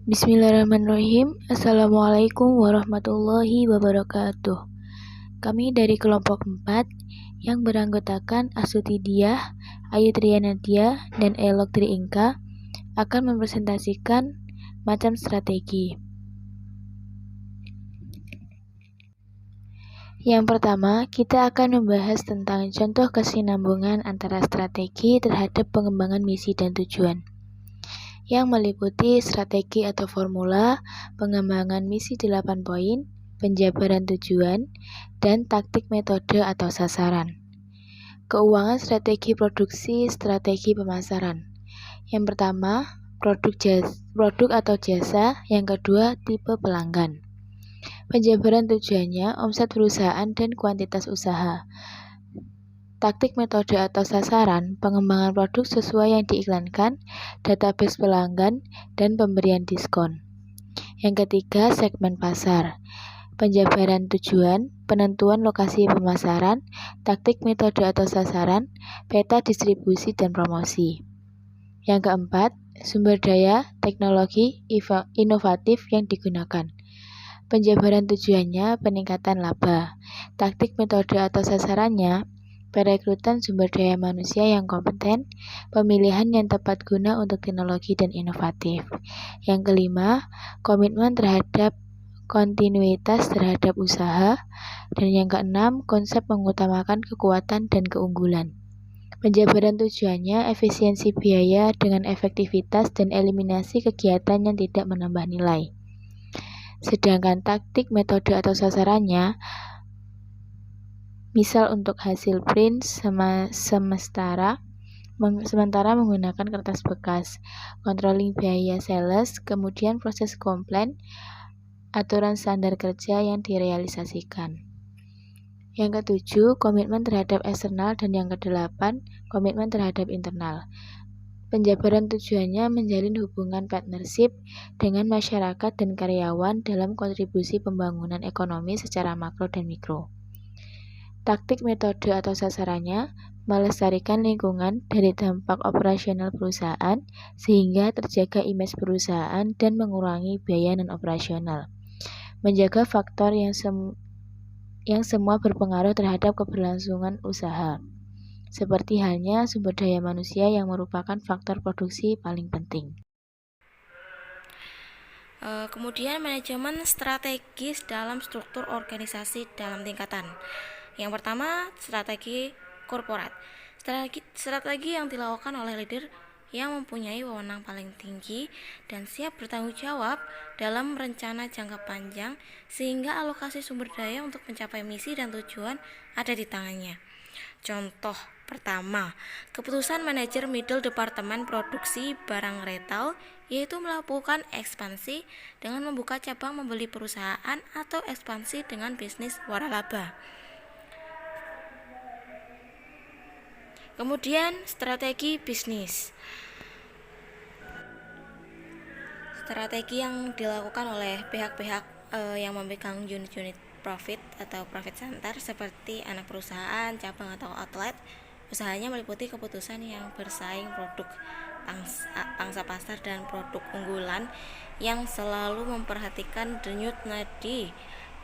Bismillahirrahmanirrahim. Assalamualaikum warahmatullahi wabarakatuh. Kami dari kelompok 4 yang beranggotakan Astuti Diah, Ayu Trianadia, dan Elok Triingka akan mempresentasikan macam strategi. Yang pertama, kita akan membahas tentang contoh kesinambungan antara strategi terhadap pengembangan misi dan tujuan, yang meliputi strategi atau formula, pengembangan misi 8 poin, penjabaran tujuan, dan taktik metode atau sasaran. Keuangan strategi produksi, strategi pemasaran. Yang pertama, produk atau jasa. Yang kedua, tipe pelanggan. Penjabaran tujuannya, omset perusahaan dan kuantitas usaha. Taktik metode atau sasaran, pengembangan produk sesuai yang diiklankan, database pelanggan, dan pemberian diskon. Yang ketiga, segmen pasar. Penjabaran tujuan, penentuan lokasi pemasaran, taktik metode atau sasaran, peta distribusi dan promosi. Yang keempat, sumber daya, teknologi, inovatif yang digunakan. Penjabaran tujuannya, peningkatan laba. Taktik metode atau sasarannya, perekrutan sumber daya manusia yang kompeten, pemilihan yang tepat guna untuk teknologi dan inovatif. Yang kelima, komitmen terhadap kontinuitas terhadap usaha. Dan yang keenam, konsep mengutamakan kekuatan dan keunggulan. Penjabaran tujuannya, efisiensi biaya dengan efektivitas dan eliminasi kegiatan yang tidak menambah nilai. Sedangkan taktik metode atau sasarannya, misal untuk hasil print sementara menggunakan kertas bekas, controlling biaya sales, kemudian proses komplain, aturan standar kerja yang direalisasikan. Yang ketujuh, komitmen terhadap eksternal, dan yang kedelapan, komitmen terhadap internal. Penjabaran tujuannya menjalin hubungan partnership dengan masyarakat dan karyawan dalam kontribusi pembangunan ekonomi secara makro dan mikro. Taktik metode atau sasarannya, melestarikan lingkungan dari dampak operasional perusahaan sehingga terjaga image perusahaan dan mengurangi biaya non-operasional. Menjaga faktor yang semua berpengaruh terhadap keberlangsungan usaha, seperti halnya sumber daya manusia yang merupakan faktor produksi paling penting. Kemudian manajemen strategis dalam struktur organisasi dalam tingkatan. Yang pertama, strategi korporat. Strategi yang dilakukan oleh leader yang mempunyai wewenang paling tinggi dan siap bertanggung jawab dalam rencana jangka panjang sehingga alokasi sumber daya untuk mencapai misi dan tujuan ada di tangannya. Contoh pertama, keputusan manajer middle departemen produksi barang retail yaitu melakukan ekspansi dengan membuka cabang membeli perusahaan atau ekspansi dengan bisnis waralaba. Kemudian strategi bisnis. Strategi yang dilakukan oleh pihak-pihak yang memegang unit-unit profit atau profit center seperti anak perusahaan, cabang atau outlet. Usahanya meliputi keputusan yang bersaing produk pangsa pasar dan produk unggulan yang selalu memperhatikan denyut nadi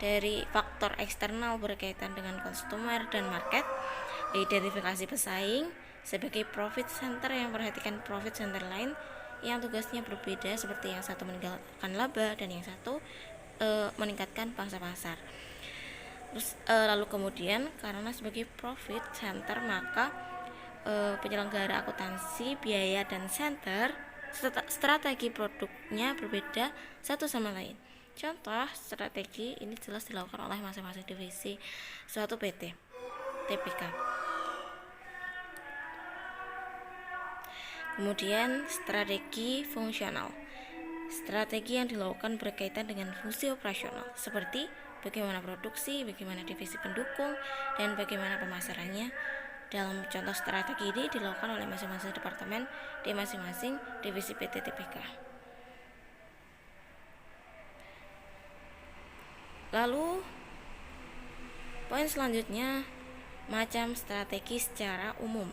dari faktor eksternal berkaitan dengan konsumer dan market, identifikasi pesaing sebagai profit center yang memperhatikan profit center lain yang tugasnya berbeda, seperti yang satu meningkatkan laba dan yang satu meningkatkan pangsa pasar. Lalu kemudian karena sebagai profit center maka penyelenggara akuntansi, biaya, dan center strategi produknya berbeda satu sama lain. Contoh strategi ini jelas dilakukan oleh masing-masing divisi suatu PT TPK. Kemudian strategi fungsional. Strategi yang dilakukan berkaitan dengan fungsi operasional seperti bagaimana produksi, bagaimana divisi pendukung, dan bagaimana pemasarannya. Dalam contoh strategi ini dilakukan oleh masing-masing departemen di masing-masing divisi PT TPK. Lalu poin selanjutnya, macam strategi secara umum.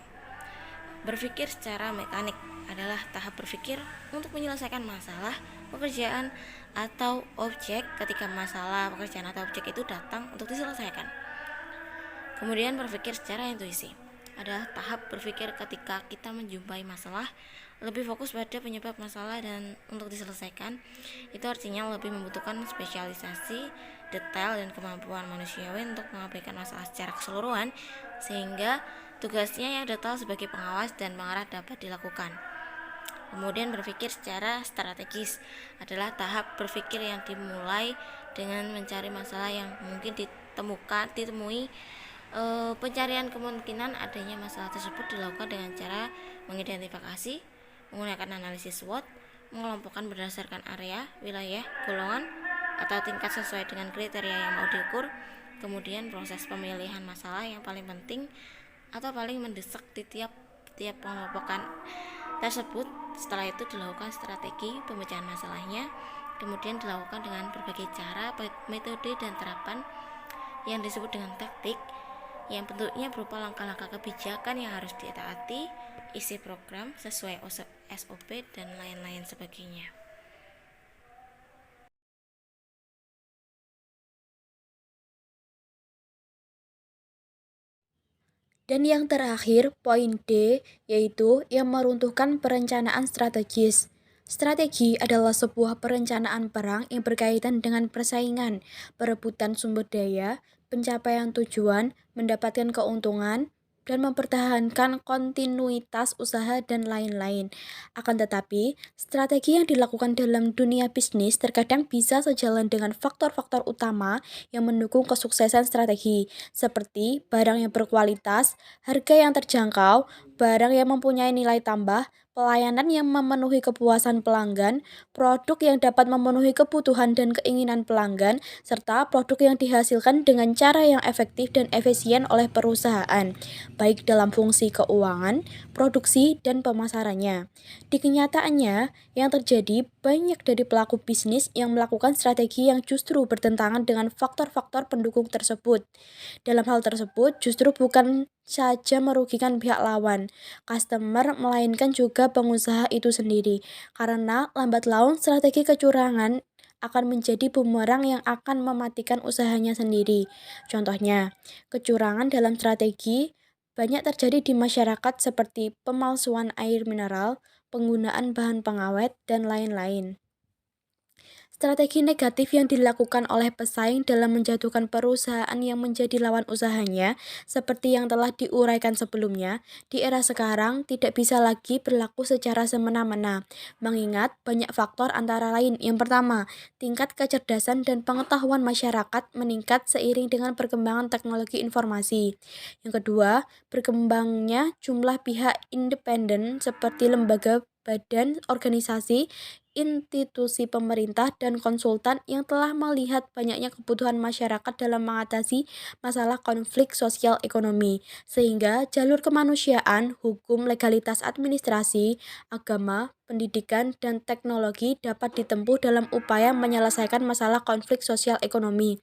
Berpikir secara mekanik adalah tahap berpikir untuk menyelesaikan masalah, pekerjaan, atau objek ketika masalah, pekerjaan, atau objek itu datang untuk diselesaikan. Kemudian berpikir secara intuisi adalah tahap berpikir ketika kita menjumpai masalah, lebih fokus pada penyebab masalah dan untuk diselesaikan. Itu artinya lebih membutuhkan spesialisasi, detail, dan kemampuan manusiawi untuk mengabaikan masalah secara keseluruhan, sehingga tugasnya yang detail sebagai pengawas dan pengarah dapat dilakukan. Kemudian berpikir secara strategis adalah tahap berpikir yang dimulai dengan mencari masalah yang mungkin ditemui. Pencarian kemungkinan adanya masalah tersebut dilakukan dengan cara mengidentifikasi, menggunakan analisis SWOT, mengelompokkan berdasarkan area, wilayah, golongan, atau tingkat sesuai dengan kriteria yang mau diukur. Kemudian proses pemilihan masalah yang paling penting atau paling mendesak di tiap pengelompokan tersebut. Setelah itu dilakukan strategi pemecahan masalahnya, kemudian dilakukan dengan berbagai cara, metode, dan terapan yang disebut dengan taktik, yang bentuknya berupa langkah-langkah kebijakan yang harus ditaati, isi program sesuai SOP, dan lain-lain sebagainya. Dan yang terakhir, poin D, yaitu yang meruntuhkan perencanaan strategis. Strategi adalah sebuah perencanaan perang yang berkaitan dengan persaingan, perebutan sumber daya, pencapaian tujuan, mendapatkan keuntungan, dan mempertahankan kontinuitas usaha dan lain-lain. Akan tetapi, strategi yang dilakukan dalam dunia bisnis terkadang bisa sejalan dengan faktor-faktor utama yang mendukung kesuksesan strategi, seperti barang yang berkualitas, harga yang terjangkau, barang yang mempunyai nilai tambah, pelayanan yang memenuhi kepuasan pelanggan, produk yang dapat memenuhi kebutuhan dan keinginan pelanggan, serta produk yang dihasilkan dengan cara yang efektif dan efisien oleh perusahaan, baik dalam fungsi keuangan, produksi, dan pemasarannya. Di kenyataannya, yang terjadi banyak dari pelaku bisnis yang melakukan strategi yang justru bertentangan dengan faktor-faktor pendukung tersebut. Dalam hal tersebut, justru bukan saja merugikan pihak lawan, customer, melainkan juga pengusaha itu sendiri. Karena lambat laun strategi kecurangan akan menjadi bumerang yang akan mematikan usahanya sendiri. Contohnya, kecurangan dalam strategi banyak terjadi di masyarakat seperti pemalsuan air mineral, penggunaan bahan pengawet, dan lain-lain. Strategi negatif yang dilakukan oleh pesaing dalam menjatuhkan perusahaan yang menjadi lawan usahanya, seperti yang telah diuraikan sebelumnya, di era sekarang tidak bisa lagi berlaku secara semena-mena, mengingat banyak faktor antara lain. Yang pertama, tingkat kecerdasan dan pengetahuan masyarakat meningkat seiring dengan perkembangan teknologi informasi. Yang kedua, berkembangnya jumlah pihak independen seperti lembaga, badan, organisasi, institusi pemerintah, dan konsultan yang telah melihat banyaknya kebutuhan masyarakat dalam mengatasi masalah konflik sosial ekonomi, sehingga jalur kemanusiaan, hukum, legalitas administrasi, agama, pendidikan, dan teknologi dapat ditempuh dalam upaya menyelesaikan masalah konflik sosial ekonomi.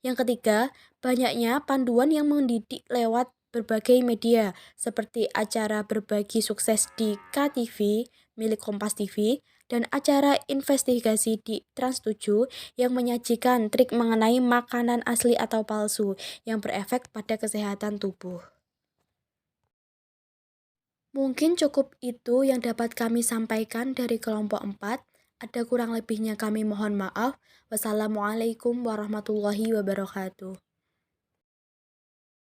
Yang ketiga, banyaknya panduan yang mendidik lewat berbagai media, seperti acara berbagi sukses di KTV, milik Kompas TV, dan acara investigasi di Trans7 yang menyajikan trik mengenai makanan asli atau palsu yang berefek pada kesehatan tubuh. Mungkin cukup itu yang dapat kami sampaikan dari kelompok 4. Ada kurang lebihnya kami mohon maaf. Wassalamualaikum warahmatullahi wabarakatuh.